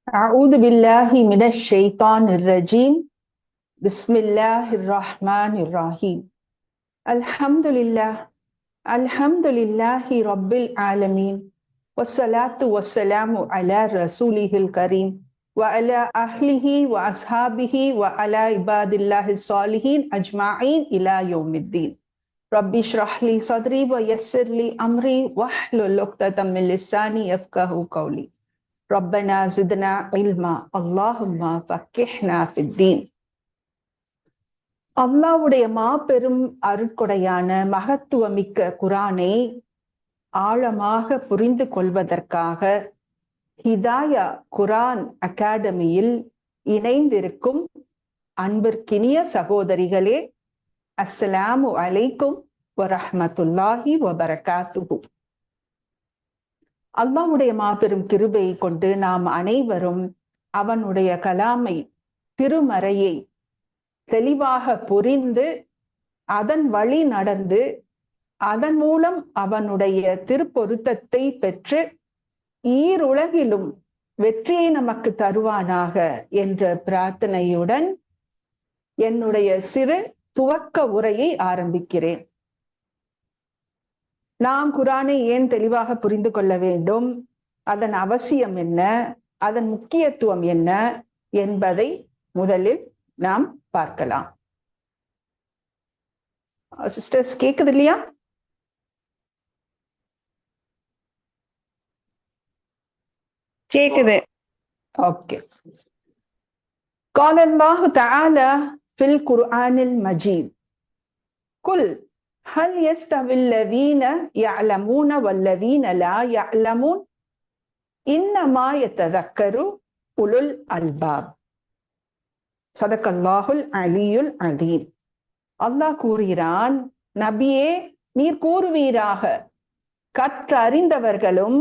أعوذ بالله من الشيطان الرجيم بسم الله الرحمن الرحيم الحمد لله رب العالمين والصلاة والسلام على رسوله الكريم وعلى أهله وأصحابه وعلى عباد الله الصالحين أجمعين إلى يوم الدين رب اشرح لي صدري ويسر لي أمري واحلل عقدة من لساني يفقهوا قولي ربنا زدنا علما اللهم فقهنا في الدين. அல்லாஹ்வுடைய மாபெரும் அருட்கொடையான மகத்துவமிக்க குர்ஆனை ஆழமாக புரிந்து கொள்வதற்காக ஹிதாயா குர்ஆன் அகாடமியில் இணைந்திருக்கும் அன்பிற்கினிய சகோதரிகளே, அஸ்ஸலாமு அலைக்கும் வரஹ்மத்துல்லாஹி வபரகாத்துஹு. அல்லாஹ்வுடைய மாபெரும் கிருபையை கொண்டு நாம் அனைவரும் அவனுடைய கலாமை, திருமறையை தெளிவாக புரிந்து அதன் வழி நடந்து அதன் மூலம் அவனுடைய திருப்பொருத்தத்தை பெற்று ஈருலகிலும் வெற்றியை நமக்கு தருவானாக என்ற பிரார்த்தனையுடன் என்னுடைய சிறு துவக்க உரையை ஆரம்பிக்கிறேன். நாம் குர்ஆனை ஏன் தெளிவாக புரிந்து கொள்ள வேண்டும், அதன் அவசியம் என்ன, அதன் முக்கியத்துவம் என்ன என்பதை முதலில் நாம் பார்க்கலாம். சிஸ்டர்ஸ் கேக்குது இல்லையா? கேக்குது. ஓகே. قال الله تعالى في القرآن المجيد قل هل يستوي الذين يعلمون والذين لا يعلمون إنما يتذكر أولو الألباب. صدق الله العلي العظيم. அல்லாஹ் கூறுகிறான், நபியே நீர் கூறுவீராக, கற்றறிந்தவர்களும்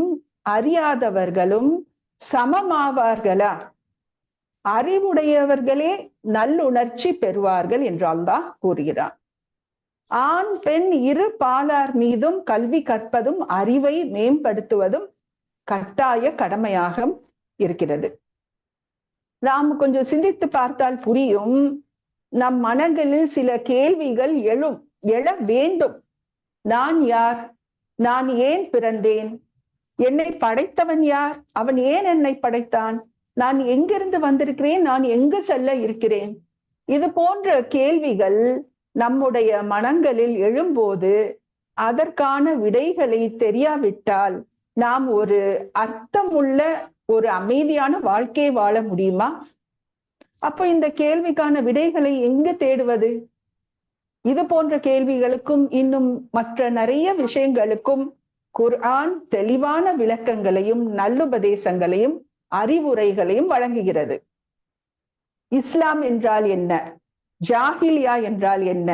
அறியாதவர்களும் சமமாவார்களா? அறிவுடையவர்களே நல்லுணர்ச்சி பெறுவார்கள் என்று அல்லாஹ் கூறுகிறான். ஆண் பெண் இரு பாலார் மீதும் கல்வி கற்பதும் அறிவை மேம்படுத்துவதும் கட்டாய கடமையாக இருக்கிறது. நாம் கொஞ்சம் சிந்தித்து பார்த்தால் புரியும், நம் மனங்களில் சில கேள்விகள் எழ வேண்டும். நான் யார்? நான் ஏன் பிறந்தேன்? என்னை படைத்தவன் யார்? அவன் ஏன் என்னை படைத்தான்? நான் எங்கிருந்து வந்திருக்கிறேன்? நான் எங்கு செல்ல இருக்கிறேன்? இது போன்ற கேள்விகள் நம்முடைய மனங்களில் எழும்போது அதற்கான விடைகளை தெரியாவிட்டால் நாம் ஒரு அர்த்தமுள்ள ஒரு அமைதியான வாழ்க்கையை வாழ முடியுமா? அப்போ இந்த கேள்விக்கான விடைகளை எங்கு தேடுவது? இது போன்ற கேள்விகளுக்கும் இன்னும் மற்ற நிறைய விஷயங்களுக்கும் குர்ஆன் தெளிவான விளக்கங்களையும் நல்லுபதேசங்களையும் அறிவுரைகளையும் வழங்குகிறது. இஸ்லாம் என்றால் என்ன? ஜாஹிலியா என்றால் என்ன?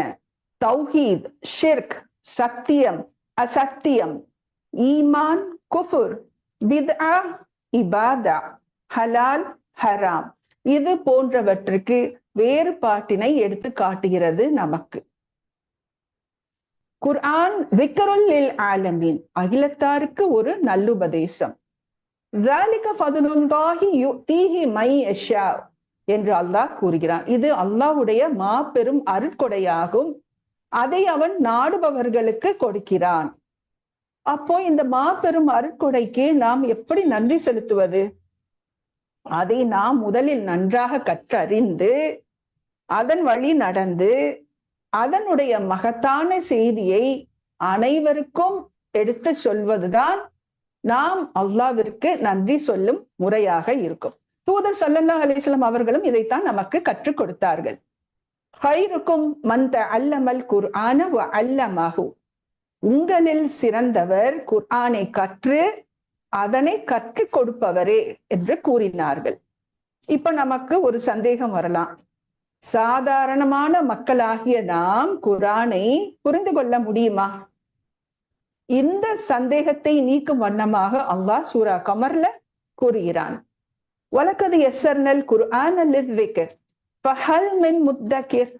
தௌஹீத், ஷிர்க், சத்தியம், அசத்தியம், ஈமான், குஃபுர், பித்ஆ, இபாதா, ஹலால், ஹராம், இது போன்றவற்றுக்கு வேறுபாட்டினை எடுத்து காட்டுகிறது நமக்கு. குர்ஆன் திக்ருல் லில் ஆலமீன், அகிலத்தாருக்கு ஒரு நல்லுபதேசம். ذَلِكَ فَضْلُ اللَّهِ يُؤْتِيهِ مَن يَشَاءُ என்று அல்லாஹ் கூறுகிறான். இது அல்லாஹ்வுடைய மாபெரும் அருட்கொடையாகும். அதை அவன் நாடுபவர்களுக்கு கொடுக்கிறான். அப்போ இந்த மாபெரும் அருட்கொடைக்கு நாம் எப்படி நன்றி செலுத்துவது? அதை நாம் முதலில் நன்றாக கற்றறிந்து அதன் வழி நடந்து அதனுடைய மகத்தான செய்தியை அனைவருக்கும் எடுத்து சொல்வதுதான் நாம் அல்லாஹ்விற்கு நன்றி சொல்லும் முறையாக இருக்கும். தூதர் ஸல்லல்லாஹு அலைஹி வஸல்லம் அவர்களும் இதைத்தான் நமக்கு கற்றுக் கொடுத்தார்கள். ஹைருக்கும் மன் தஅல்லமல் குர்ஆன வ அல்லமஹு, உங்களில் சிறந்தவர் குர்ஆனை கற்று அதனை கற்றுக் கொடுப்பவரே என்று கூறினார்கள். இப்ப நமக்கு ஒரு சந்தேகம் வரலாம், சாதாரணமான மக்களாகிய நாம் குர்ஆனை புரிந்து கொள்ள முடியுமா? இந்த சந்தேகத்தை நீக்கும் வண்ணமாக அல்லாஹ் சூரா கமர்ல கூறுகிறான், வலக்கது யஸ்ஸர்னல் குர்ஆன லிذிக்ர் ஃபஹல் மின் முத்தகிர்.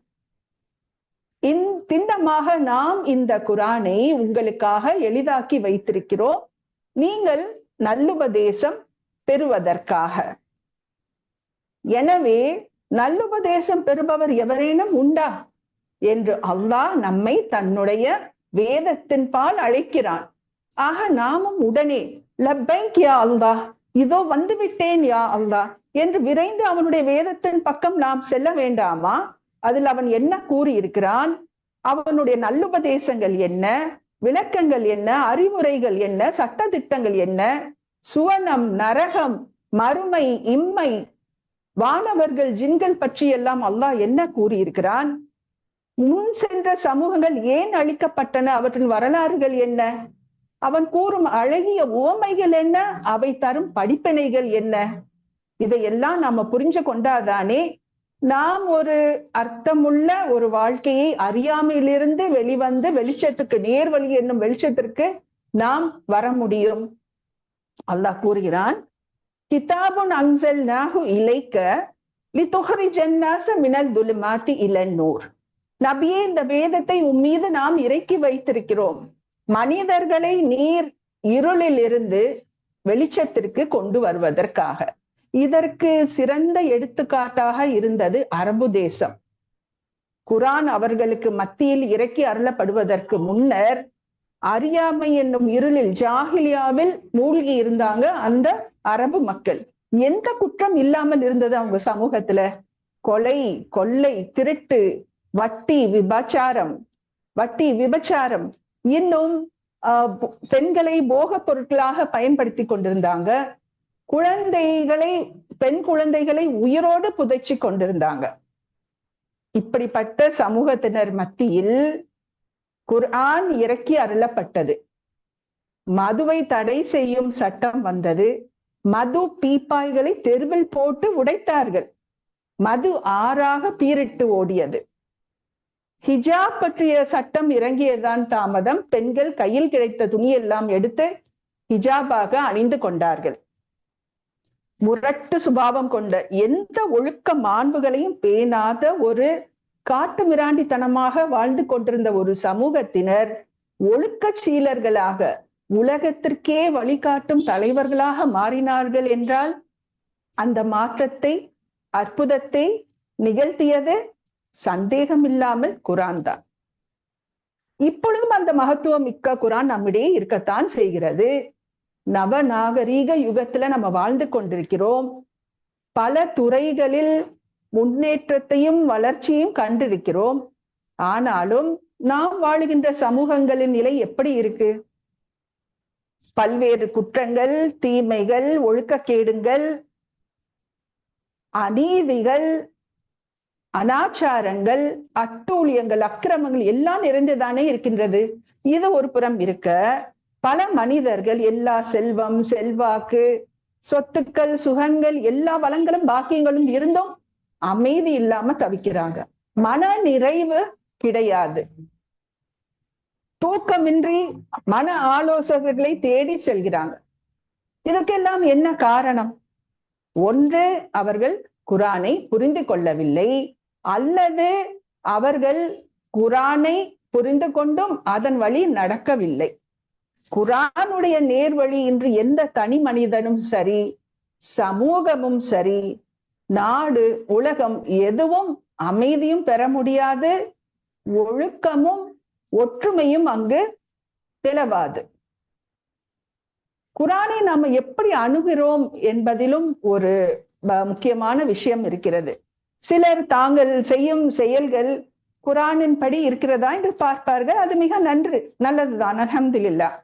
திண்ணமாக நாம் இந்த குர்ஆனை உங்களுக்காக எளிதாக்கி வைத்திருக்கிறோம், நீங்கள் நல்லுபதேசம் பெறுவதற்காக. எனவே நல்லுபதேசம் பெறுபவர் எவரேனும் உண்டா என்று அல்லாஹ் நம்மை தன்னுடைய வேதத்தின் பால் அழைக்கிறான். ஆக நாமும் உடனே லப்பைக் யா அல்லாஹ், இதோ வந்துவிட்டேன் யா அல்லாஹ் என்று விரைந்து அவனுடைய வேதத்தின் பக்கம் நாம் செல்ல வேண்டாமா? அதில் அவன் என்ன கூறியிருக்கிறான், அவனுடைய நல்லுபதேசங்கள் என்ன, விளக்கங்கள் என்ன, அறிவுரைகள் என்ன, சட்ட திட்டங்கள் என்ன, சுவனம், நரகம், மறுமை, இம்மை, வானவர்கள், ஜின்கள் பற்றி எல்லாம் அல்லாஹ் என்ன கூறியிருக்கிறான்? முன் சென்ற சமூகங்கள் ஏன் அழிக்கப்பட்டன, அவற்றின் வரலாறுகள் என்ன, அவன் கூறும் அழகிய உவமைகள் என்ன, அவை தரும் படிப்பினைகள் என்ன, இதையெல்லாம் நாம புரிஞ்சு கொண்டாதானே நாம் ஒரு அர்த்தமுள்ள ஒரு வாழ்க்கையை அறியாமையிலிருந்து வெளிவந்து வெளிச்சத்துக்கு, நேர்வழி என்னும் வெளிச்சத்திற்கு நாம் வர முடியும். அல்லாஹ் கூறுகிறான், கிதாபுன் அன்ஸல்நாஹு இலைக்க லிதுஹ்ரிஜன் நாஸ மினல் துலுமாத்தி இலன் நூர். நபியே, இந்த வேதத்தை உம்மீது நாம் இறக்கி வைத்திருக்கிறோம், மனிதர்களை நீர் இருளில் இருந்து வெளிச்சத்திற்கு கொண்டு வருவதற்காக. இதற்கு சிறந்த எடுத்துக்காட்டாக இருந்தது அரபு தேசம். குரான் அவர்களுக்கு மத்தியில் இறக்கி அருளப்படுவதற்கு முன்னர் அறியாமை என்னும் இருளில், ஜாஹிலியாவில் மூழ்கி இருந்தாங்க அந்த அரபு மக்கள். எந்த குற்றம் இல்லாமல் இருந்தது அவங்க சமூகத்துல? கொலை, கொள்ளை, திருட்டு, வட்டி, விபச்சாரம், இன்னும் பெண்களை போக பொருட்களாக பயன்படுத்தி கொண்டிருந்தாங்க. பெண் குழந்தைகளை உயிரோடு புதைச்சி கொண்டிருந்தாங்க. இப்படிப்பட்ட சமூகத்தினர் மத்தியில் குர்ஆன் இறக்கி அருளப்பட்டது. மதுவை தடை செய்யும் சட்டம் வந்தது. மது பீப்பாய்களை தெருவில் போட்டு உடைத்தார்கள். மது ஆறாக பீரிட்டு ஓடியது. ஹிஜாப் பற்றிய சட்டம் இறங்கியதான் தாமதம். பெண்கள் கையில் கிடைத்த துணியெல்லாம் எடுத்து ஹிஜாபாக அணிந்து கொண்டார்கள். முரட்டு சுபாவம் கொண்ட, எந்த ஒழுக்க மாண்புகளையும் பேணாத ஒரு காட்டு மிராண்டித்தனமாக வாழ்ந்து கொண்டிருந்த ஒரு சமூகத்தினர் ஒழுக்க சீலர்களாக, உலகத்திற்கே வழிகாட்டும் தலைவர்களாக மாறினார்கள் என்றால் அந்த மாற்றத்தை, அற்புதத்தை நிகழ்த்தியது சந்தேகம் இல்லாமல் குரான் தான். இப்பொழுதும் அந்த மகத்துவம் மிக்க குரான் நம்மிடையே இருக்கத்தான் செய்கிறது. நவநாகரீக யுகத்துல நம்ம வாழ்ந்து கொண்டிருக்கிறோம். பல துறைகளில் முன்னேற்றத்தையும் வளர்ச்சியும் கண்டிருக்கிறோம். ஆனாலும் நாம் வாழுகின்ற சமூகங்களின் நிலை எப்படி இருக்கு? பல்வேறு குற்றங்கள், தீமைகள், ஒழுக்கக்கேடுகள், அநீதிகள், அனாச்சாரங்கள், அட்டூழியங்கள், அக்கிரமங்கள் எல்லாம் நிறைந்துதானே இருக்கின்றது. இது ஒரு புறம் இருக்க, பல மனிதர்கள் எல்லா செல்வம், செல்வாக்கு, சொத்துக்கள், சுகங்கள், எல்லா வளங்களும் பாக்கியங்களும் இருந்தும் அமைதி இல்லாம தவிக்கிறாங்க. மன நிறைவு கிடையாது. தூக்கமின்றி மன ஆலோசகர்களை தேடி செல்கிறாங்க. இதற்கெல்லாம் என்ன காரணம்? ஒன்று, அவர்கள் குரானை புரிந்து கொள்ளவில்லை, அல்லது அவர்கள் குரானை புரிந்து கொண்டும் அதன் வழி நடக்கவில்லை. குரானுடைய நேர்வழி இன்று எந்த தனி மனிதனும் சரி, சமூகமும் சரி, நாடு, உலகம் எதுவும் அமைதியும் பெற முடியாது. ஒழுக்கமும் ஒற்றுமையும் அங்கு நிலவாது. குரானை நாம எப்படி அணுகிறோம் என்பதிலும் ஒரு முக்கியமான விஷயம் இருக்கிறது. சிலர் தாங்கள் செய்யும் செயல்கள் குரானின் படி இருக்கிறதா என்று பார்ப்பார்கள். அது மிக நல்லதுதான், அல்ஹம்துலில்லாஹ்.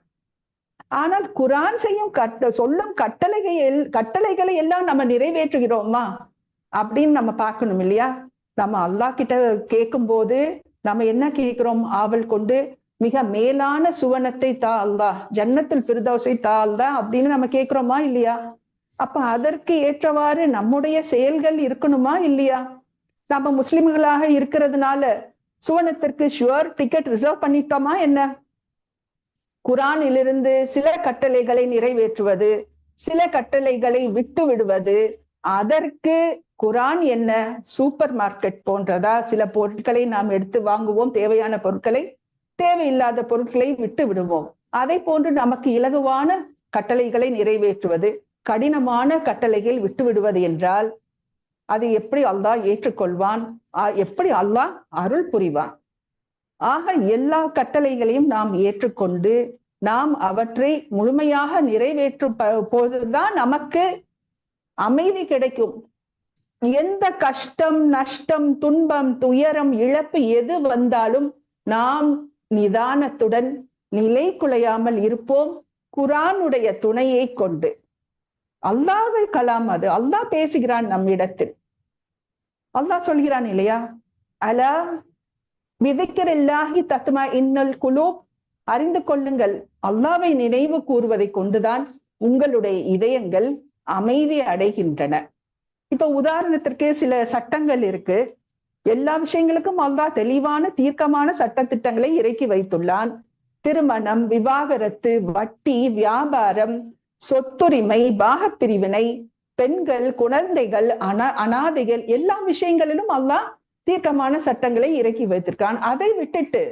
ஆனால் குரான் செய்யும் சொல்லும் கட்டளைகளை எல்லாம் நம்ம நிறைவேற்றுகிறோமா அப்படின்னு நம்ம பார்க்கணும் இல்லையா? நம்ம அல்லாஹ் கிட்ட கேட்கும் போது நம்ம என்ன கேட்கிறோம்? ஆவல் கொண்டு மிக மேலான சுவனத்தை தா அல்லாஹ், ஜன்னத்துல் ஃபிர்தௌஸை தா அல்லாஹ் அப்படின்னு நம்ம கேட்கிறோமா இல்லையா? அப்ப அதற்கு ஏற்றவாறு நம்முடைய செயல்கள் இருக்கணுமா இல்லையா? நம்ம முஸ்லிம்களாக இருக்கிறதுனால சுவனத்திற்கு ஷுவர் டிக்கெட் ரிசர்வ் பண்ணிட்டோமா என்ன? குரானிலிருந்து சில கட்டளைகளை நிறைவேற்றுவது, சில கட்டளைகளை விட்டு விடுவது, அதற்கு குரான் என்ன சூப்பர் மார்க்கெட் போன்றதா? சில பொருட்களை நாம் எடுத்து வாங்குவோம், தேவையான பொருட்களை, தேவையில்லாத பொருட்களை விட்டு விடுவோம். அதை போன்று நமக்கு இலகுவான கட்டளைகளை நிறைவேற்றுவது, கடினமான கட்டளைகள் விட்டு விடுவது என்றால் அதை எப்படி அல்லாஹ் ஏற்றுக்கொள்வான்? எப்படி அல்லாஹ் அருள் புரிவான்? ஆக எல்லா கட்டளைகளையும் நாம் ஏற்றுக்கொண்டு நாம் அவற்றை முழுமையாக நிறைவேற்றும் போதுதான் நமக்கு அமைதி கிடைக்கும். எந்த கஷ்டம், நஷ்டம், துன்பம், துயரம், இழப்பு எது வந்தாலும் நாம் நிதானத்துடன் நிலை குலையாமல் இருப்போம், குர்ஆனுடைய துணையை கொண்டு. அல்லாஹ்வை கலாம், அது அல்லாஹ் பேசுகிறான் நம்மிடத்தில். அல்லாஹ் சொல்கிறான் இல்லையா, அலா பிதிக்ரில்லாஹி தத்மஇன்னுல் குலூப், அறிந்து கொள்ளுங்கள், அல்லாஹ்வை நினைவு கூறுவதை கொண்டுதான் உங்களுடைய இதயங்கள் அமைதி அடைகின்றன. இப்ப உதாரணத்திற்கு சில சட்டங்கள் இருக்கு. எல்லா விஷயங்களுக்கும் அல்லாஹ் தெளிவான தீர்க்கமான சட்டத்திட்டங்களை இறக்கி வைத்துள்ளான். திருமணம், விவாகரத்து, வட்டி, வியாபாரம், சொத்துரிமை, பாகப்பிரிவினை, பெண்கள், குழந்தைகள், அனாதைகள், எல்லா விஷயங்களிலும் அல்லாஹ் தீர்க்கமான சட்டங்களை இறக்கி வைத்திருக்கான். அதை விட்டுட்டு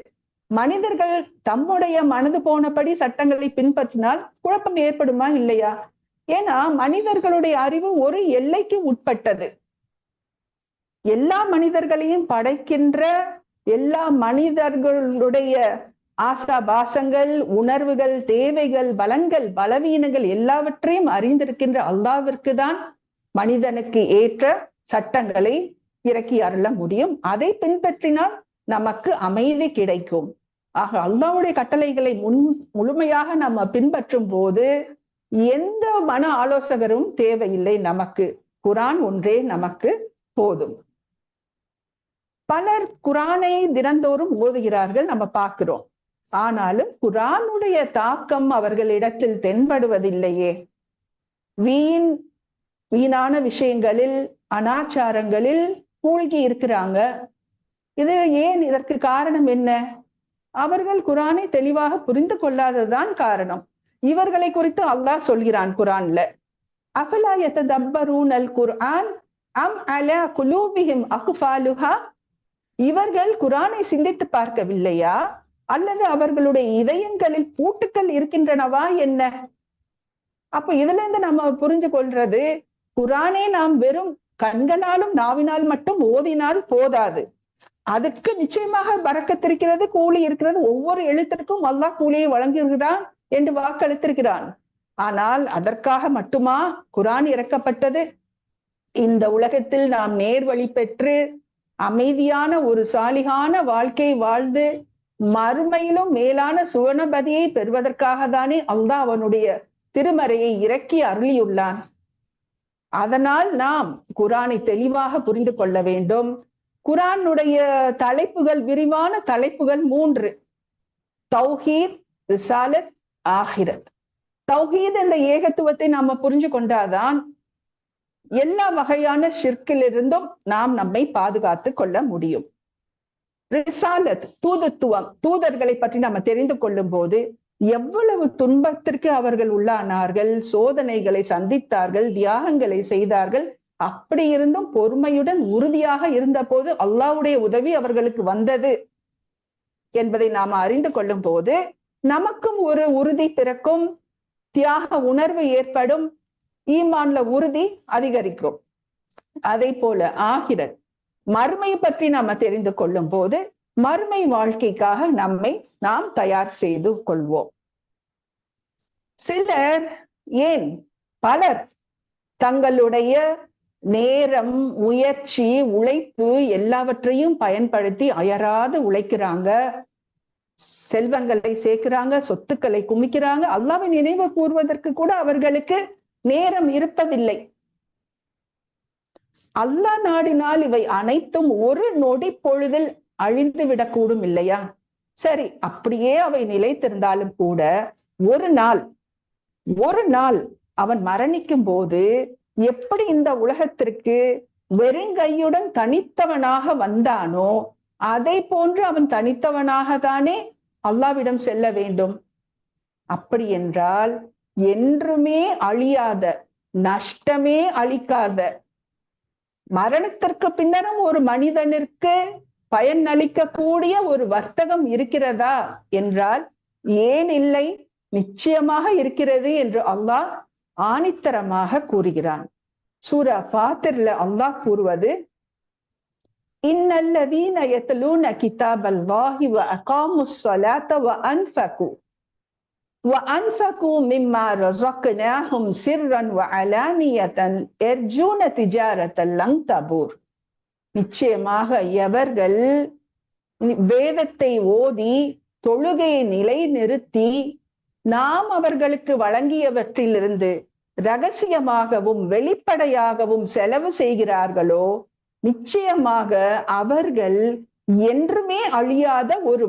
மனிதர்கள் தம்முடைய மனது போனபடி சட்டங்களை பின்பற்றினால் குழப்பம் ஏற்படுமா இல்லையா? ஏன்னா மனிதர்களுடைய அறிவு ஒரு எல்லைக்கு உட்பட்டது. எல்லா மனிதர்களையும் படைக்கின்ற எல்லா மனிதர்களுடைய ஆசாபாசங்கள், உணர்வுகள், தேவைகள், பலங்கள், பலவீனங்கள் எல்லாவற்றையும் அறிந்திருக்கின்ற அல்லாஹ்விற்கு தான் மனிதனுக்கு ஏற்ற சட்டங்களை இறக்கி அருள முடியும். அதை பின்பற்றினால் நமக்கு அமைதி கிடைக்கும். ஆக அல்லாஹ்வுடைய கட்டளைகளை முழுமையாக நம்ம பின்பற்றும் போது எந்த மன ஆலோசகரும் தேவையில்லை நமக்கு. குர்ஆன் ஒன்றே நமக்கு போதும். பலர் குர்ஆனை தினந்தோறும் ஓதுகிறார்கள், நம்ம பார்க்கிறோம். ஆனாலும் குர்ஆனுடைய தாக்கம் அவர்களிடத்தில் தென்படுவதில்லையே. வீணான விஷயங்களில், அனாச்சாரங்களில் மூழ்கி இருக்கிறாங்க. இது ஏன்? இதற்கு காரணம் என்ன? அவர்கள் குர்ஆனை தெளிவாக புரிந்து கொள்ளாததுதான் காரணம். இவர்களை குறித்து அல்லாஹ் சொல்கிறான் குர்ஆன்ல, அஃபலா யததப்பரூனல் குர்ஆன் அம் அலா குலூபிஹிம் அக்ஃபாலுஹா, இவர்கள் குர்ஆனை சிந்தித்து பார்க்கவில்லையா அல்லது அவர்களுடைய இதயங்களில் பூட்டுக்கள் இருக்கின்றனவா என்ன? அப்ப இதுல இருந்து நம்ம புரிஞ்சு கொள்றது, குர்ஆனை நாம் வெறும் கண்களாலும் நாவினால் மட்டும் ஓதினால் போதாது. அதுக்கு நிச்சயமாக பரக்கத் இருக்கிறது, கூலி இருக்கிறது. ஒவ்வொரு எழுத்திற்கும் அல்லாஹ் கூலியை வழங்குகிறான் என்று வாக்களித்திருக்கிறான். ஆனால் அதற்காக மட்டுமா குர்ஆன் இறக்கப்பட்டது? இந்த உலகத்தில் நாம் நேர்வழி பெற்று அமைதியான ஒரு சாலிகான வாழ்க்கை வாழ்ந்து மறுமையிலும் மேலான சுவனபதியை பெறுவதற்காக தானே அல்லாஹ் அவனுடைய திருமறையை இறக்கி அருளியுள்ளான். அதனால் நாம் குர்ஆனை தெளிவாக புரிந்து கொள்ள வேண்டும். குர்ஆனுடைய தலைப்புகள், விரிவான தலைப்புகள் 3: தௌஹீத், ரிசாலத், ஆஹிரத். தௌஹீத் என்ற ஏகத்துவத்தை நாம புரிஞ்சு கொண்டாதான் எல்லா வகையான ஷிர்க்கிலிருந்தும் நாம் நம்மை பாதுகாத்து கொள்ள முடியும். ரிசாலத், தூதுத்துவம், தூதர்களை பற்றி நம்ம தெரிந்து கொள்ளும் போது எவ்வளவு துன்பத்திற்கு அவர்கள் உள்ளானார்கள், சோதனைகளை சந்தித்தார்கள், தியாகங்களை செய்தார்கள். அப்படி இருந்தும் பொறுமையுடன் உறுதியாக இருந்த போது அல்லாஹ்வுடைய உதவி அவர்களுக்கு வந்தது என்பதை நாம் அறிந்து கொள்ளும் போது நமக்கும் ஒரு உறுதி பிறக்கும், தியாக உணர்வு ஏற்படும், ஈமான்ல உறுதி அதிகரிக்கும். அதே போல ஆகிரத், மறுமையை பற்றி நாம தெரிந்து கொள்ளும் போது மறுமை வாழ்க்கைக்காக நம்மை நாம் தயார் செய்து கொள்வோம். சிலர், ஏன் பலர் தங்களுடைய நேரம், முயற்சி, உழைப்பு எல்லாவற்றையும் பயன்படுத்தி அயராது உழைக்கிறாங்க, செல்வங்களை சேர்க்கிறாங்க, சொத்துக்களை குமிக்கிறாங்க. அல்லாஹ்வை நினைவு கூறுவதற்கு கூட அவர்களுக்கு நேரம் இருப்பதில்லை. அல்லாஹ் நாடினால் இவை அனைத்தும் ஒரு நொடி பொழுதில் அழிந்து விடக்கூடும் இல்லையா? சரி, அப்படியே அவை நிலைத்திருந்தாலும் கூட ஒரு நாள் அவன் மரணிக்கும் போது எப்படி இந்த உலகத்திற்கு வெறுங்கையுடன் தனித்தவனாக வந்தானோ அதை போன்று அவன் தனித்தவனாக தானே அல்லாஹ்விடம் செல்ல வேண்டும். அப்படி என்றால் என்றுமே அழியாத, நஷ்டமே அளிக்காத, மரணத்திற்கு பின்னரும் ஒரு மனிதனிற்கு பயன் அளிக்கக்கூடிய ஒரு வர்த்தகம் இருக்கிறதா என்றால் ஏன் இல்லை? நிச்சயமாக இருக்கிறது என்று அல்லாஹ் ஆணித்தரமாக கூறுகிறான். சூரா ஃபாத்திர்ல அல்லாஹ் கூறுவது, இன்னல்லதீன யத்லூன கிதாபல்லாஹி வ அகாமுஸ் ஸலாத்த வ அன்ஃபகு மிம்மா ரஸக்னாஹும் சிர்ரன் வ அலானியத்தன் யர்ஜூன திஜாரத்தன் லன் தபூர். நிச்சயமாக எவர்கள் வேதத்தை ஓதி தொழுகையை நிலைநிறுத்தி நாம் அவர்களுக்கு வழங்கியவற்றிலிருந்து ரகசியமாகவும் வெளிப்படையாகவும் செலவு செய்கிறார்களோ, நிச்சயமாக அவர்கள் என்றுமே அழியாத ஒரு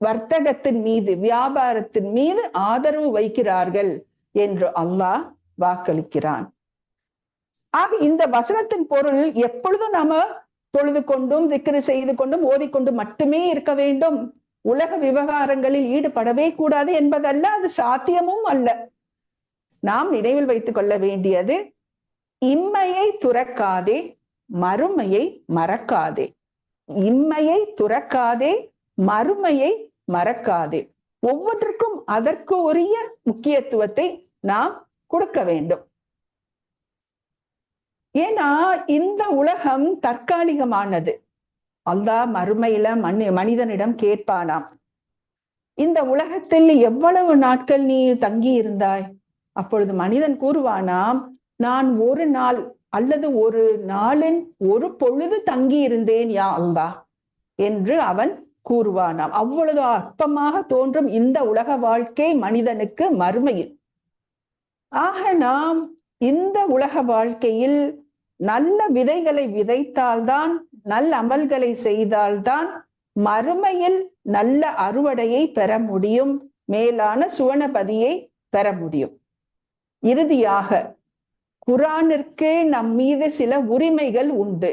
வர்த்தகத்தின் மீது, வியாபாரத்தின் மீது ஆதரவு வைக்கிறார்கள் என்று அல்லாஹ் வாக்களிக்கிறான். ஆக இந்த வசனத்தின் பொருள் எப்பொழுதும் நாம தொழுது கொண்டும் திக்ரு செய்து கொண்டும் ஓதிக்கொண்டு மட்டுமே இருக்க வேண்டும், உலக விவகாரங்களில் ஈடுபடவே கூடாது என்பதல்ல, அது சாத்தியமும் அல்ல. நாம் நினைவில் வைத்துக் கொள்ள வேண்டியது, இம்மையை துறக்காதே, மறுமையை மறக்காதே. இம்மையை துறக்காதே, மறுமையை மறக்காதே. ஒவ்வொன்றுக்கும் அதற்கு உரிய முக்கியத்துவத்தை நாம் கொடுக்க வேண்டும். ஏன்னா இந்த உலகம் தற்காலிகமானது. அல்லாஹ் மறுமையில மனிதனிடம் கேட்பானாம், இந்த உலகத்தில் எவ்வளவு நாட்கள் நீ தங்கி இருந்தாய்? அப்பொழுது மனிதன் கூறுவானாம், நான் ஒரு நாள் அல்லது ஒரு நாளின் ஒரு பொழுது தங்கி இருந்தேன் யா அல்லாஹ் என்று அவன் கூறுவானாம். அவ்வளவு அற்பமாக தோன்றும் இந்த உலக வாழ்க்கை மனிதனுக்கு மறுமையில். ஆக நாம் இந்த உலக வாழ்க்கையில் நல்ல விதைகளை விதைத்தால்தான், நல்ல அமல்களை செய்தால்தான் மறுமையில் நல்ல அறுவடையை பெற முடியும், மேலான சுவனபதியை பெற முடியும். இறுதியாக குர்ஆனிற்கு நம் மீது சில உரிமைகள் உண்டு.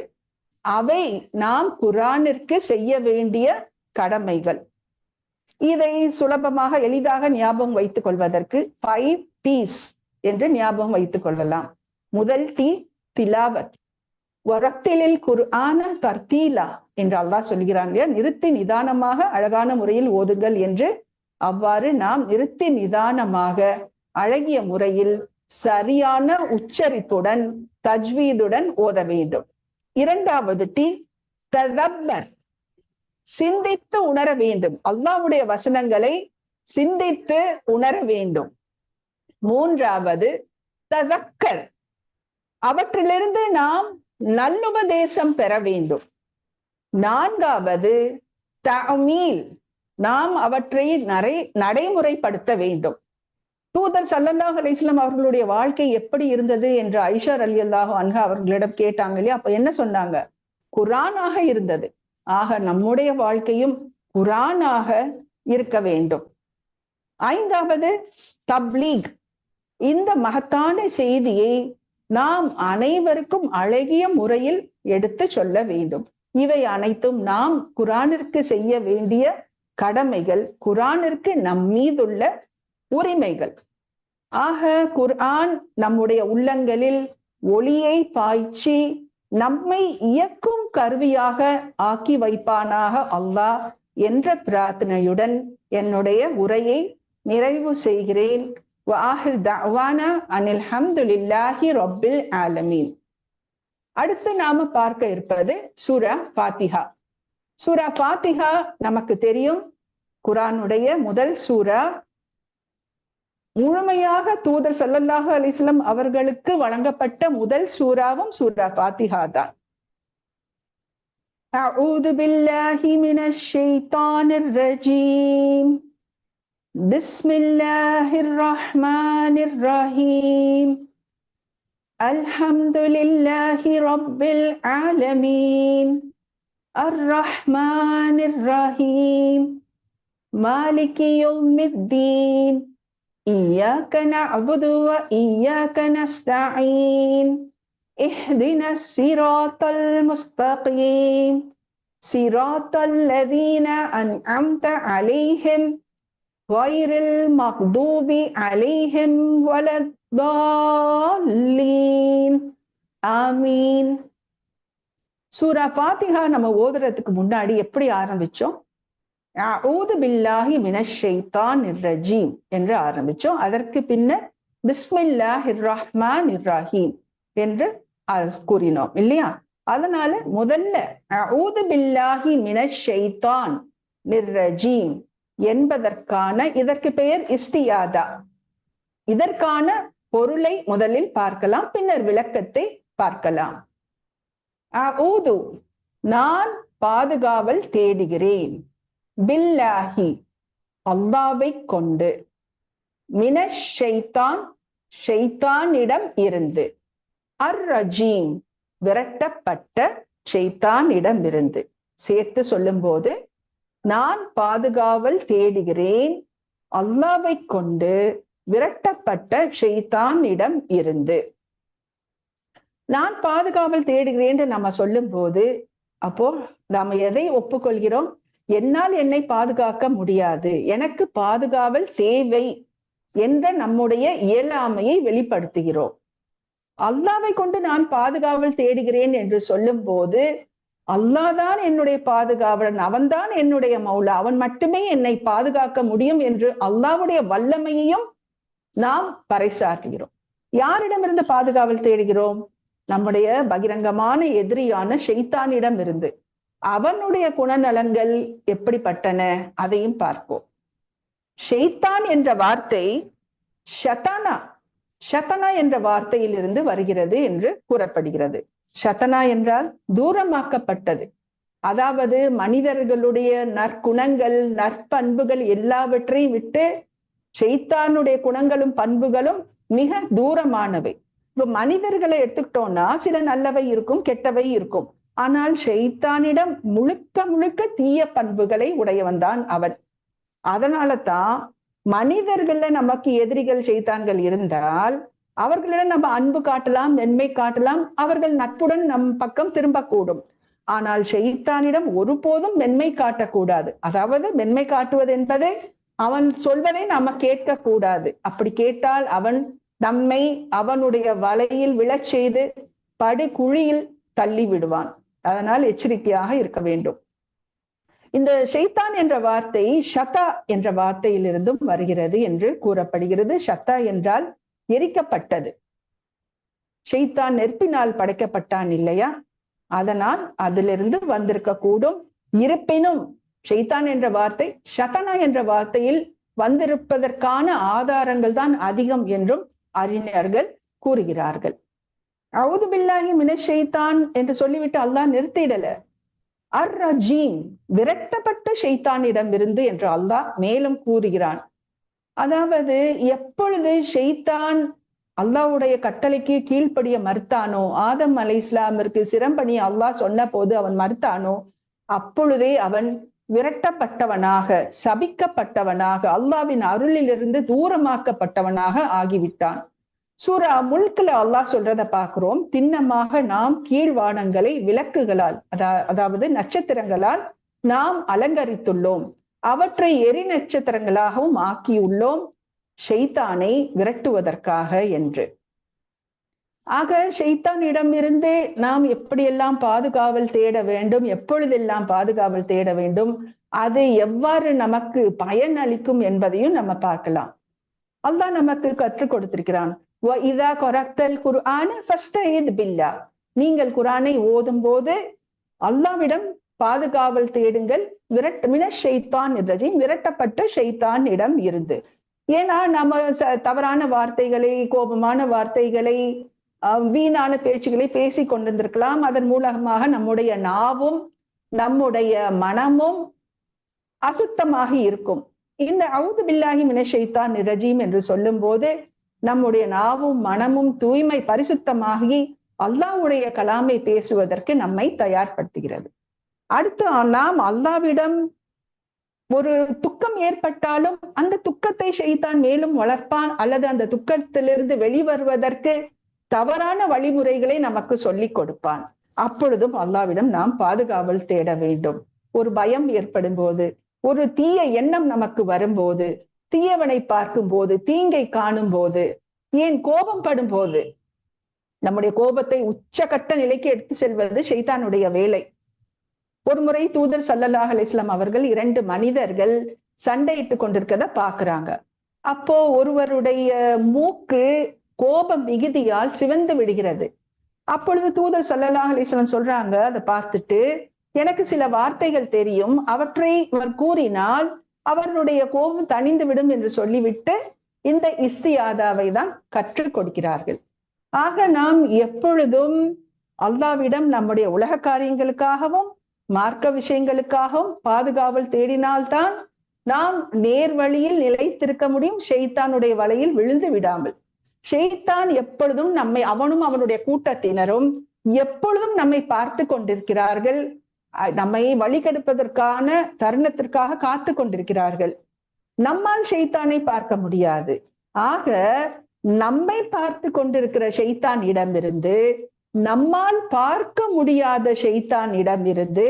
அவை நாம் குர்ஆனிற்கு செய்ய வேண்டிய கடமைகள். இதை சுலபமாக எளிதாக ஞாபகம் வைத்துக் கொள்வதற்கு 5 T's என்று ஞாபகம் வைத்துக் கொள்ளலாம். முதல் டி திலாவத். வரத்திலில் குர்ஆன தர்தீலா என்று அல்லாஹ் சொல்கிறான் இல்லையா, நிறுத்தி நிதானமாக அழகான முறையில் ஓதுங்கள் என்று. அவ்வாறு நாம் நிறுத்தி நிதானமாக அழகிய முறையில் சரியான உச்சரிப்புடன் தஜ்வீதுடன் ஓத வேண்டும். இரண்டாவது டி ததப்பர், சிந்தித்து உணர வேண்டும். அல்லாஹ்வுடைய வசனங்களை சிந்தித்து உணர வேண்டும். மூன்றாவது ததக்கர், அவற்றிலிருந்து நாம் நல்லுபதேசம் பெற வேண்டும். நான்காவது தஅமீல், நாம் அவற்றை நடைமுறைப்படுத்த வேண்டும். தூதர் ஸல்லல்லாஹு அலைஹி வஸல்லம் அவர்களுடைய வாழ்க்கை எப்படி இருந்தது என்று ஆயிஷா ரலியல்லாஹு அன்ஹா அவர்களிடம் கேட்டாங்க இல்லையா, அப்ப என்ன சொன்னாங்க? குர்ஆனாக இருந்தது. ஆக நம்முடைய வாழ்க்கையும் குர்ஆனாக இருக்க வேண்டும். ஐந்தாவது தப்லீக், இந்த மகத்தான செய்தியை நாம் அனைவருக்கும் அழகிய முறையில் எடுத்து சொல்ல வேண்டும். இவை அனைத்தும் நாம் குர்ஆனிற்கு செய்ய வேண்டிய கடமைகள், குர்ஆனிற்கு நம் மீதுள்ள உரிமைகள். ஆக குர்ஆன் நம்முடைய உள்ளங்களில் ஒளியை பாய்ச்சி நம்மை இயக்கும் கருவியாக ஆக்கி வைப்பானாக அல்லாஹ் என்ற பிரார்த்தனையுடன் என்னுடைய உரையை நிறைவு செய்கிறேன். வஆஹிர் தஅவானா அனில் ஹம்துலில்லாஹி ரப்பில் ஆலமீன். அடுத்து நாம பார்க்க இருப்பது சூரா ஃபாத்திஹா. சூரா ஃபாத்திஹா நமக்கு தெரியும், குர்ஆனுடைய முதல் சூரா. முழுமையாக தூதர் ஸல்லல்லாஹு அலைஹி வஸல்லம் அவர்களுக்கு வழங்கப்பட்ட முதல் சூராவும் சூரா ஃபாத்திஹா தான். அஊது பில்லாஹி மினஷ் ஷைத்தானிர் ரஜீம். பிஸ்மில்லாஹிர் ரஹ்மானிர் ரஹீம். அல்ஹம்துலில்லாஹி ரப்பில் ஆலமீன். அர்-ரஹ்மானிர் ரஹீம். மாலிகி யௌமித்தீன். إياك نعبد وإياك نستعين. اهدنا الصراط المستقيم. صراط الذين أنعمت عليهم غير المغضوب عليهم ولا الضالين. ஆமீன். சூரா ஃபாத்திஹா நம்ம ஓதுறதுக்கு முன்னாடி எப்படி ஆரம்பிச்சோம்? அஊது பில்லாஹி மினஷ் ஷைத்தானிர் ரஜீம் என்று ஆரம்பிச்சோம். அதற்கு பின்னர் பிஸ்மில்லாஹிர் ரஹ்மானிர் ரஹீம் என்று கூறினோம் இல்லையா? அதனால முதல்ல அஊது பில்லாஹி மினஷ் ஷைத்தான் நிர்ரஜீம் என்பதற்கான, இதற்கு பெயர் இஸ்தியாதா. இதற்கான பொருளை முதலில் பார்க்கலாம், பின்னர் விளக்கத்தை பார்க்கலாம். அஊது நான் பாதுகாவல் தேடுகிறேன், பில்லாஹி அல்லாஹ்வை கொண்டு, மினஷ் ஷைத்தான் ஷைத்தானிடம் இருந்து, அர் ரஜீம் விரட்டப்பட்ட ஷைத்தானிடம் இருந்து. சேர்த்து சொல்லும் போது நான் பாதுகாவல் தேடுகிறேன் அல்லாஹ்வை கொண்டு விரட்டப்பட்ட ஷைத்தானிடம் இருந்து. நான் பாதுகாவல் தேடுகிறேன் என்று நம்ம சொல்லும் போது அப்போ நாம எதை ஒப்புக்கொள்கிறோம்? என்னால் என்னை பாதுகாக்க முடியாது, எனக்கு பாதுகாவல் தேவை என்ற நம்முடைய இயலாமையை வெளிப்படுத்துகிறோம். அல்லாஹ்வை கொண்டு நான் பாதுகாவல் தேடுகிறேன் என்று சொல்லும் போது அல்லாஹ் தான் என்னுடைய பாதுகாவலன், அவன்தான் என்னுடைய மௌலா, அவன் மட்டுமே என்னை பாதுகாக்க முடியும் என்று அல்லாஹ்வுடைய வல்லமையையும் நாம் பறைசாற்றுகிறோம். யாரிடமிருந்து பாதுகாவல் தேடுகிறோம்? நம்முடைய பகிரங்கமான எதிரியான ஷைத்தானிடம் இருந்து. அவனுடைய குணநலன்கள் எப்படிப்பட்டன அதையும் பார்ப்போம். ஷைத்தான் என்ற வார்த்தை ஷதனா ஷதனா என்ற வார்த்தையில் இருந்து வருகிறது என்று கூறப்படுகிறது. ஷதனா என்றால் தூரமாக்கப்பட்டது. அதாவது மனிதர்களுடைய நற்குணங்கள் நற்பண்புகள் எல்லாவற்றையும் விட்டு ஷைத்தானுடைய குணங்களும் பண்புகளும் மிக தூரமானவை. இப்ப மனிதர்களை எடுத்துக்கிட்டோம்னா சில நல்லவை இருக்கும், கெட்டவை இருக்கும். ஆனால் ஷைத்தானிடம் முழுக்க முழுக்க தீய பண்புகளை உடையவன் தான் அவன். அதனால தான் மனிதர்கள்ல நமக்கு எதிரிகள் ஷைத்தான்கள் இருந்தால் அவர்களிடம் நம்ம அன்பு காட்டலாம், மென்மை காட்டலாம், அவர்கள் நட்புடன் நம் பக்கம் திரும்பக்கூடும். ஆனால் ஷைத்தானிடம் ஒருபோதும் மென்மை காட்டக்கூடாது. அதாவது மென்மை காட்டுவது என்பது அவன் சொல்வதை நாம கேட்க கூடாது. அப்படி கேட்டால் அவன் நம்மை அவனுடைய வலையில் விழச் செய்து படுகுழியில் தள்ளி விடுவான். அதனால் எச்சரிக்கையாக இருக்க வேண்டும். இந்த ஷைத்தான் என்ற வார்த்தை ஷதா என்ற வார்த்தையிலிருந்தும் வருகிறது என்று கூறப்படுகிறது. ஷதா என்றால் எரிக்கப்பட்டது. ஷைத்தான் நெருப்பினால் படைக்கப்பட்டான் இல்லையா? அதனால் அதிலிருந்து வந்திருக்க கூடும். இருப்பினும் ஷைத்தான் என்ற வார்த்தை ஷதனா என்ற வார்த்தையில் வந்திருப்பதற்கான ஆதாரங்கள் தான் அதிகம் என்றும் அறிஞர்கள் கூறுகிறார்கள். அஊது பில்லாஹி மினஷ் ஷைத்தான் என்று சொல்லிவிட்டு அல்லாஹ் நிறுத்திடல. அர் ரஜீம் விரட்டப்பட்ட ஷைத்தானிடம் இருந்து என்று அல்லாஹ் மேலும் கூறுகிறான். அதாவது எப்பொழுது ஷைத்தான் அல்லாஹ்வுடைய கட்டளைக்கு கீழ்ப்படிய மறுத்தானோ, ஆதம் அலைஹிஸ்ஸலாமிற்கு சிரம்பணி அல்லாஹ் சொன்ன போது அவன் மறுத்தானோ, அப்பொழுதே அவன் விரட்டப்பட்டவனாக, சபிக்கப்பட்டவனாக, அல்லாஹ்வின் அருளிலிருந்து தூரமாக்கப்பட்டவனாக ஆகிவிட்டான். சூரா முல்க்ல அல்லாஹ் சொல்றத பார்க்கிறோம். திண்ணமாக நாம் கீழ்வானங்களை விளக்குகளால் அதாவது நட்சத்திரங்களால் நாம் அலங்கரித்துள்ளோம், அவற்றை எரி நட்சத்திரங்களாகவும் ஆக்கியுள்ளோம் ஷைத்தானை விரட்டுவதற்காக என்று. ஆக ஷைத்தானிடமிருந்தே நாம் எப்படியெல்லாம் பாதுகாவல் தேட வேண்டும், எப்பொழுதெல்லாம் பாதுகாவல் தேட வேண்டும், அது எவ்வாறு நமக்கு பயன் அளிக்கும் என்பதையும் நம்ம பார்க்கலாம். அல்லாஹ் நமக்கு கற்றுக் கொடுத்திருக்கிறான். நீங்கள் குர்ஆனை ஓதும் போது அல்லாஹ்விடம் பாதுகாவல் தேடுங்கள், விரட்டப்பட்ட ஷைத்தானிடம் இருந்து. ஏன்னா நம்ம தவறான வார்த்தைகளை, கோபமான வார்த்தைகளை, வீணான பேச்சுகளை பேசி கொண்டிருந்திருக்கலாம். அதன் மூலமாக நம்முடைய நாவும் நம்முடைய மனமும் அசுத்தமாக இருக்கும். இந்த அஊது பில்லாஹி மினஷ் ஷைத்தான் ரஜீம் என்று சொல்லும் போது நம்முடைய நாவும் மனமும் தூய்மை பரிசுத்தமாகி அல்லாஹ்வுடைய கலாமை பேசுவதற்கு நம்மை தயார்படுத்துகிறது. அடுத்து நாம் அல்லாஹ்விடம் ஒரு துக்கம் ஏற்பட்டாலும் அந்த துக்கத்தை ஷைத்தான் மேலும் வளர்ப்பான், அல்லது அந்த துக்கத்திலிருந்து வெளிவருவதற்கு தவறான வழிமுறைகளை நமக்கு சொல்லிக் கொடுப்பான். அப்பொழுதும் அல்லாஹ்விடம் நாம் பாதுகாவல் தேட வேண்டும். ஒரு பயம் ஏற்படும் போது, ஒரு தீய எண்ணம் நமக்கு வரும்போது, தீயவனை பார்க்கும் போது, தீங்கை காணும் போது, ஏன் கோபம் படும் போது, நம்முடைய கோபத்தை உச்சகட்ட நிலைக்கு எடுத்து செல்வது ஷைத்தானுடைய வேலை. ஒரு முறை தூதர் ஸல்லல்லாஹு அலைஹி வஸல்லம் அவர்கள் 2 மனிதர்கள் சண்டையிட்டு கொண்டிருக்கத பாக்குறாங்க. அப்போ ஒருவருடைய மூக்கு கோபம் மிகுதியால் சிவந்து விடுகிறது. அப்பொழுது தூதர் ஸல்லல்லாஹு அலைஹி வஸல்லம் சொல்றாங்க, அதை பார்த்துட்டு, எனக்கு சில வார்த்தைகள் தெரியும், அவற்றை அவர் கூறினால் அவருடைய கோபம் தணிந்து விடும் என்று சொல்லிவிட்டு இந்த இஸ்தியாதாவை தான் கற்றுக் கொடுக்கிறார்கள். ஆக நாம் எப்பொழுதும் அல்லாஹ்விடம் நம்முடைய உலக காரியங்களுக்காகவும் மார்க்க விஷயங்களுக்காகவும் பாதுகாவல் தேடினால்தான் நாம் நேர் வழியில் நிலைத்திருக்க முடியும், ஷைத்தானுடைய வலையில் விழுந்து விடாமல். ஷைத்தான் எப்பொழுதும் நம்மை, அவனும் அவனுடைய கூட்டத்தினரும் எப்பொழுதும் நம்மை பார்த்து கொண்டிருக்கிறார்கள், நம்மை வழிகெடுப்பதற்கான தருணத்திற்காக காத்து கொண்டிருக்கிறார்கள். நம்மால் ஷைத்தானை பார்க்க முடியாது. ஆக நம்மை பார்த்து கொண்டிருக்கிற ஷைத்தான் இடமிருந்து, நம்மால் பார்க்க முடியாத ஷைத்தான் இடமிருந்து,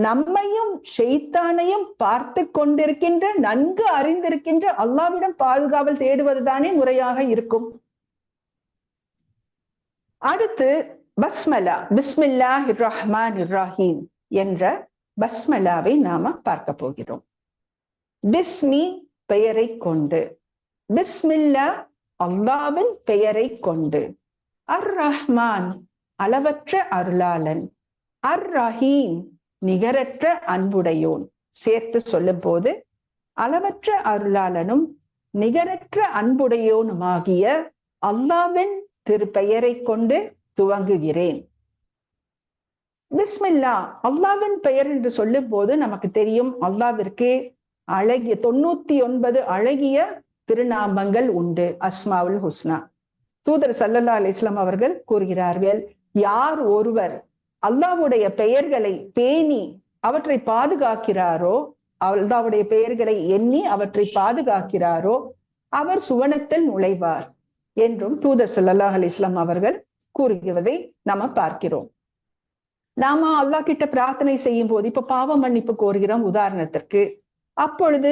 நம்மையும் ஷைத்தானையும் பார்த்து கொண்டிருக்கின்ற, நன்கு அறிந்திருக்கின்ற அல்லாஹ்விடம் பாதுகாவல் தேடுவதுதானே முறையாக இருக்கும். அடுத்து பஸ்மலா, பிஸ்மில்லாஹிர் ரஹ்மானிர் ரஹீம் என்ற பஸ்மலாவை நாம பார்க்க போகிறோம். பிஸ்மி பெயரை கொண்டு, பிஸ்மில்லா அல்லாஹ்வின் பெயரை கொண்டு, அர் ரஹ்மான் அளவற்ற அருளாளன், அர் ரஹீம் நிகரற்ற அன்புடையோன். சேர்த்து சொல்லும் போது அளவற்ற அருளாளனும் நிகரற்ற அன்புடையோனுமாகிய அல்லாஹ்வின் திருப்பெயரை கொண்டு துவங்குகிறேன். பிஸ்மில்லா அல்லாஹ்வின் பெயர் என்று சொல்லும் போது நமக்கு தெரியும், அல்லாஹ்விற்கு அழகிய 99 அழகிய திருநாமங்கள் உண்டு, அஸ்மாவுல் ஹுஸ்னா. தூதர் ஸல்லல்லாஹு அலைஹி வஸல்லம் அவர்கள் கூறுகிறார்கள், யார் ஒருவர் அல்லாஹ்வுடைய பெயர்களை பேணி அவற்றை பாதுகாக்கிறாரோ, அல்லாஹ்வுடைய பெயர்களை எண்ணி அவற்றை பாதுகாக்கிறாரோ, அவர் சுவனத்தில் நுழைவார் என்றும் தூதர் ஸல்லல்லாஹு அலைஹி வஸல்லம் அவர்கள் கூறுகிறதை நாம பார்க்கிறோம். நாம அல்லாஹ் கிட்ட பிரார்த்தனை செய்யும் போது, இப்ப பாவ மன்னிப்பு கோருகிறோம் உதாரணத்திற்கு, அப்பொழுது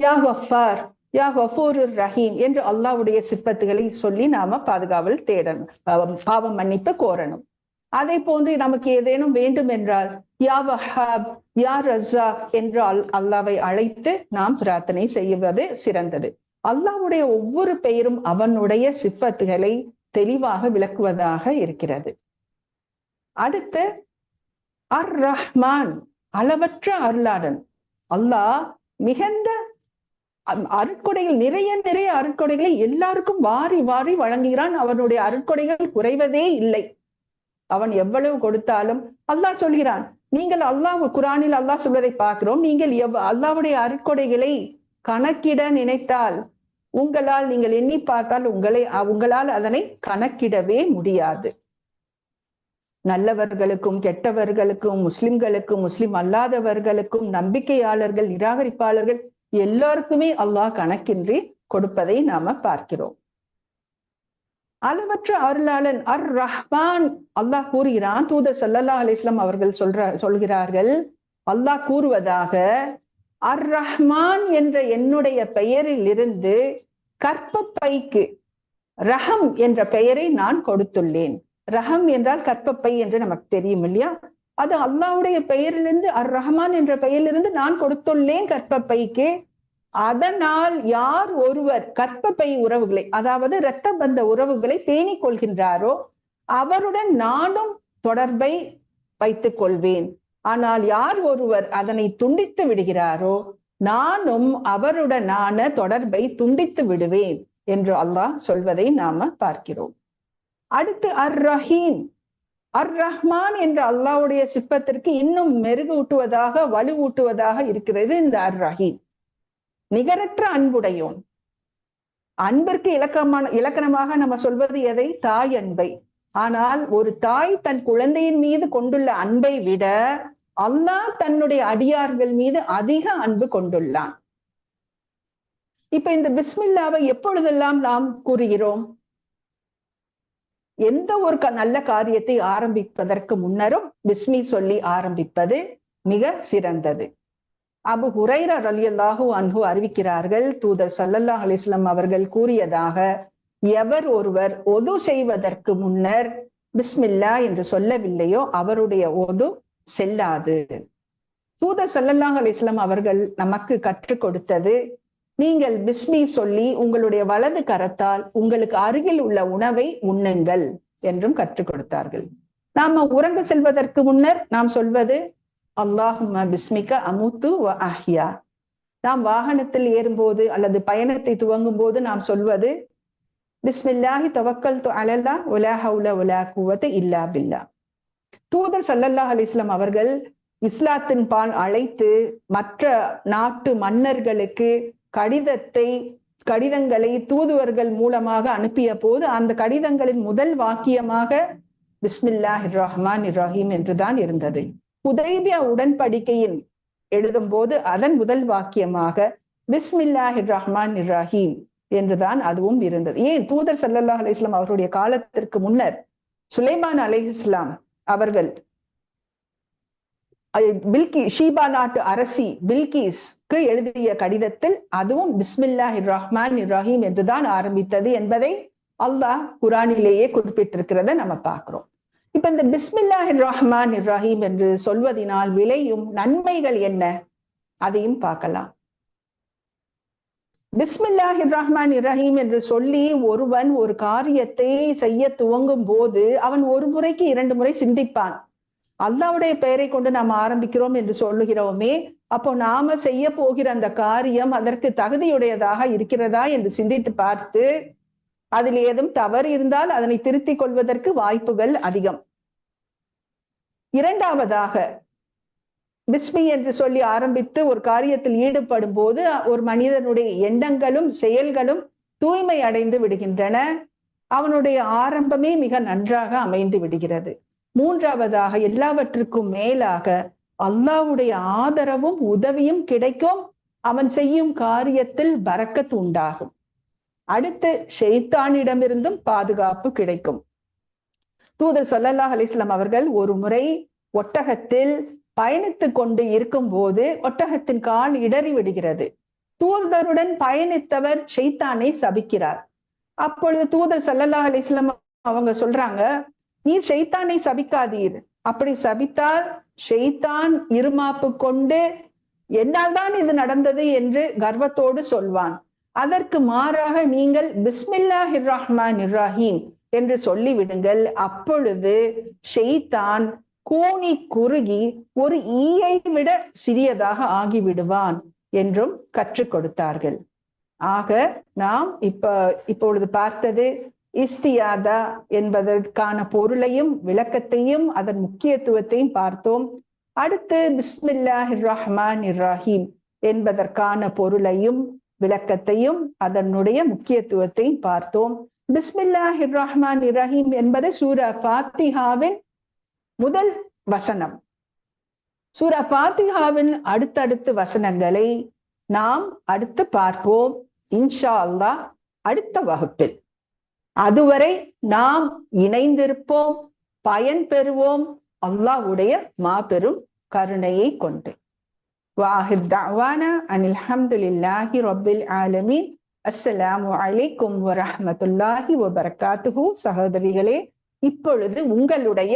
யா கஃபார், யா கஃபூருர் ரஹீம் என்று அல்லாஹ்வுடைய சிப்பத்துகளை சொல்லி நாம பாதுகாவல் தேடணும், பாவ மன்னிப்பு கோரணும். அதை போன்று நமக்கு ஏதேனும் வேண்டும் என்றால் யா வஹாப், யா ரஸாக் என்று அல்லாஹ்வை அழைத்து நாம் பிரார்த்தனை செய்வது சிறந்தது. அல்லாஹ்வுடைய ஒவ்வொரு பெயரும் அவனுடைய சிப்பத்துகளை தெளிவாக விளக்குவதாக இருக்கிறது. அடுத்து அர் ரஹ்மான் அளவற்ற அருளாளன். அல்லாஹ் மிகுந்த அருட்கொடைகள், நிறைய நிறைய அருட்கொடைகளை எல்லாருக்கும் வாரி வாரி வழங்குகிறான். அவனுடைய அருட்கொடைகள் குறைவதே இல்லை. அவன் எவ்வளவு கொடுத்தாலும் அல்லாஹ் சொல்கிறான், நீங்கள் அல்லாஹ் குர்ஆனில் அல்லாஹ் சொல்வதை பார்க்கிறோம், நீங்கள் அல்லாஹ்வுடைய அருட்கொடைகளை கணக்கிட நினைத்தால், உங்களால் நீங்கள் எண்ணி பார்த்தால் உங்களால் அதனை கணக்கிடவே முடியாது. நல்லவர்களுக்கும் கெட்டவர்களுக்கும், முஸ்லிம்களுக்கும் முஸ்லிம் அல்லாதவர்களுக்கும், நம்பிக்கையாளர்கள் நிராகரிப்பாளர்கள் எல்லாருக்குமே அல்லாஹ் கணக்கின்றி கொடுப்பதை நாம பார்க்கிறோம். அளவற்ற அருளாளன் அர் ரஹ்மான் அல்லாஹ் கூறுகிறான். தூதர் ஸல்லல்லாஹு அலைஹி வஸல்லம் அவர்கள் சொல்கிறார்கள், அல்லாஹ் கூறுவதாக, அர் ரஹ்மான் என்ற என்னுடைய பெயரில் இருந்து கற்பப்பைக்கு ரஹம் என்ற பெயரை நான் கொடுத்துள்ளேன். ரஹம் என்றால் கற்பப்பை என்று நமக்கு தெரியும் இல்லையா? அது அல்லாஹ்வுடைய பெயரிலிருந்து, அர் ரஹ்மான் என்ற பெயரிலிருந்து நான் கொடுத்துள்ளேன் கற்பப்பைக்கு. அதனால் யார் ஒருவர் கற்பப்பை உறவுகளை, அதாவது இரத்த பந்த உறவுகளை பேணிக் கொள்கின்றாரோ அவருடன் நானும் தொடர்பை வைத்துக் கொள்வேன். ஆனால் யார் ஒருவர் அதனை துண்டித்து விடுகிறாரோ நானும் அவருடனான தொடர்பை துண்டித்து விடுவேன் என்று அல்லாஹ் சொல்வதை நாம பார்க்கிறோம். அடுத்து அர் ரஹீம், அர் ரஹ்மான் என்ற அல்லாஹ்வுடைய சிப்பத்திற்கு இன்னும் மெருகூட்டுவதாக, வலுவூட்டுவதாக இருக்கிறது இந்த அர் ரஹீம். நிகரற்ற அன்புடையோன். அன்பிற்கு இலக்கணமாக நம்ம சொல்வது எதை? தாய் அன்பை. ஆனால் ஒரு தாய் தன் குழந்தையின் மீது கொண்டுள்ள அன்பை விட அல்லாஹ் தன்னுடைய அடியார்கள் மீது அதிக அன்பு கொண்டுள்ளான். இப்ப இந்த பிஸ்மில்லாவை எப்பொழுதெல்லாம் நாம் கூறுகிறோம்? எந்த ஒரு நல்ல காரியத்தை ஆரம்பிப்பதற்கு முன்னரும் பிஸ்மி சொல்லி ஆரம்பிப்பது மிக சிறந்தது. அபு ஹுரைரா ரலியல்லாஹு அன்ஹு அறிவிக்கிறார்கள், தூதர் ஸல்லல்லாஹு அலைஹி வஸல்லம் அவர்கள் கூறியதாக, எவர் ஒருவர் ஒது செய்வதற்கு முன்னர் பிஸ்மில்லா என்று சொல்லவில்லையோ அவருடைய ஒது செல்லாது. தூதர் ஸல்லல்லாஹு அலைஹி வஸல்லம் அவர்கள் நமக்கு கற்றுக் கொடுத்தது, நீங்கள் பிஸ்மி சொல்லி உங்களுடைய வலது கரத்தால் உங்களுக்கு அருகில் உள்ள உணவை உண்ணுங்கள் என்றும் கற்றுக் கொடுத்தார்கள். நாம உறங்க செல்வதற்கு முன்னர் நாம் சொல்வது அல்லாஹும்ம பிஸ்மிக அமுத்து வ அஹ்யா. நாம் வாகனத்தில் ஏறும்போது அல்லது பயணத்தை துவங்கும் போது நாம் சொல்வது பிஸ்மில்லாஹி தவக்கல்து அலல்லாஹ் வலா ஹவுல வலா குவத இல்லா பில்லாஹ். தூதர் ஸல்லல்லாஹு அலைஹி வஸல்லம் அவர்கள் இஸ்லாத்தின் பால் அழைத்து மற்ற நாட்டு மன்னர்களுக்கு கடிதங்களை தூதுவர்கள் மூலமாக அனுப்பிய போது அந்த கடிதங்களின் முதல் வாக்கியமாக பிஸ்மில்லாஹிர் ரஹ்மானிர் ரஹீம் என்றுதான் இருந்தது. ஹுதைபியா உடன்படிக்கையில் எழுதும் போது அதன் முதல் வாக்கியமாக பிஸ்மில்லாஹிர் ரஹ்மானிர் ரஹீம் என்றுதான் அதுவும் இருந்தது. ஏன் தூதர் ஸல்லல்லாஹு அலைஹி வஸல்லம் அவருடைய காலத்திற்கு முன்னர் சுலைமான் அலைஹிஸ்ஸலாம் அவர்கள் ஷீபா நாட்டு அரசி பில்கிஸ்க்கு எழுதிய கடிதத்தில் அதுவும் பிஸ்மில்லாஹிர் ரஹ்மானிர் ரஹீம் என்றுதான் ஆரம்பித்தது என்பதை அல்லாஹ் குரானிலேயே குறிப்பிட்டிருக்கிறத நம்ம பார்க்கிறோம். இப்ப இந்த பிஸ்மில்லாஹிர் ரஹ்மானிர் ரஹீம் என்று சொல்வதனால் விளையும் நன்மைகள் என்ன, அதையும் பார்க்கலாம். பிஸ்மில்லாஹிர் ரஹ்மானிர் ரஹீம் என்று சொல்லி ஒருவன் ஒரு காரியத்தை செய்ய துவங்கும் போது அவன் ஒரு முறைக்கு 2 முறை சிந்திப்பான். அல்லாஹ்வுடைய பெயரை கொண்டு நாம் ஆரம்பிக்கிறோம் என்று சொல்லுகிறோமே, அப்போ நாம செய்ய போகிற அந்த காரியம் அதற்கு தகுதியுடையதாக இருக்கிறதா என்று சிந்தித்து பார்த்து அதில் ஏதும் தவறு இருந்தால் அதனை திருத்திக் கொள்வதற்கு வாய்ப்புகள் அதிகம். இரண்டாவதாக, பிஸ்மி என்று சொல்லி ஆரம்பித்து ஒரு காரியத்தில் ஈடுபடும் போது ஒரு மனிதனுடைய எண்ணங்களும் செயல்களும் தூய்மை அடைந்து விடுகின்றன. அவனுடைய ஆரம்பமே மிக நன்றாக அமைந்து விடுகிறது. மூன்றாவதாக, எல்லாவற்றுக்கும் மேலாக அல்லாஹ்வுடைய ஆதரவும் உதவியும் கிடைக்கும். அவன் செய்யும் காரியத்தில் பரக்கத் உண்டாகும். அடுத்து ஷைத்தானிடமிருந்தும் பாதுகாப்பு கிடைக்கும். தூதர் ஸல்லல்லாஹு அலைஹி வஸல்லம் அவர்கள் ஒரு முறை ஒட்டகத்தில் பயணித்துக் கொண்டு இருக்கும் போது ஒட்டகத்தின் கால் இடறி விடுகிறது. தூதருடன் பயணித்தவர் ஷைத்தானை சபிக்கிறார். அப்பொழுது தூதர் ஸல்லல்லாஹு அலைஹி வஸல்லம் அவங்க சொல்றாங்க, நீர் ஷைத்தானை சபிக்காதீர். அப்படி சபித்தால் ஷைத்தான் இருமாப்பு கொண்டு என்னால் தான் இது நடந்தது என்று கர்வத்தோடு சொல்வான். அதற்கு மாறாக நீங்கள் பிஸ்மில்லாஹிர் ரஹ்மானிர் ரஹீம் என்று சொல்லிவிடுங்கள். அப்பொழுது ஷைத்தான் கூனி குறுகி ஒரு ஈயை விட சிறியதாக ஆகிவிடுவான் என்றும் கற்றுக் கொடுத்தார்கள். ஆக நாம் இப்பொழுது பார்த்தது இஸ்தியாதா என்பதற்கான பொருளையும் விளக்கத்தையும் அதன் முக்கியத்துவத்தையும் பார்த்தோம். அடுத்து பிஸ்மில்லாஹிர் ரஹ்மானிர் ரஹீம் என்பதற்கான பொருளையும் விளக்கத்தையும் அதனுடைய முக்கியத்துவத்தையும் பார்த்தோம். பிஸ்மில்லாஹிர் ரஹ்மானிர் ரஹீம் என்பது சூரா ஃபாத்திஹாவின் முதல் வசனம். சூரா ஃபாத்திஹாவின் அடுத்தடுத்த வசனங்களை நாம் அடுத்து பார்ப்போம் இன்ஷா அல்லாஹ் அடுத்த வகுப்பில். அதுவரை நாம் இணைந்திருப்போம், பயன் பெறுவோம் அல்லாஹ்வுடைய மாபெரும் கருணையை கொண்டு. வாஹிர் தஅவானா அனில் ஹம்துலில்லாஹி ரப்பில் ஆலமீன். அஸ்ஸலாமு அலைக்கும் வரஹ்மத்துல்லாஹி வபரகாத்துஹு. சகோதரிகளே, இப்பொழுது உங்களுடைய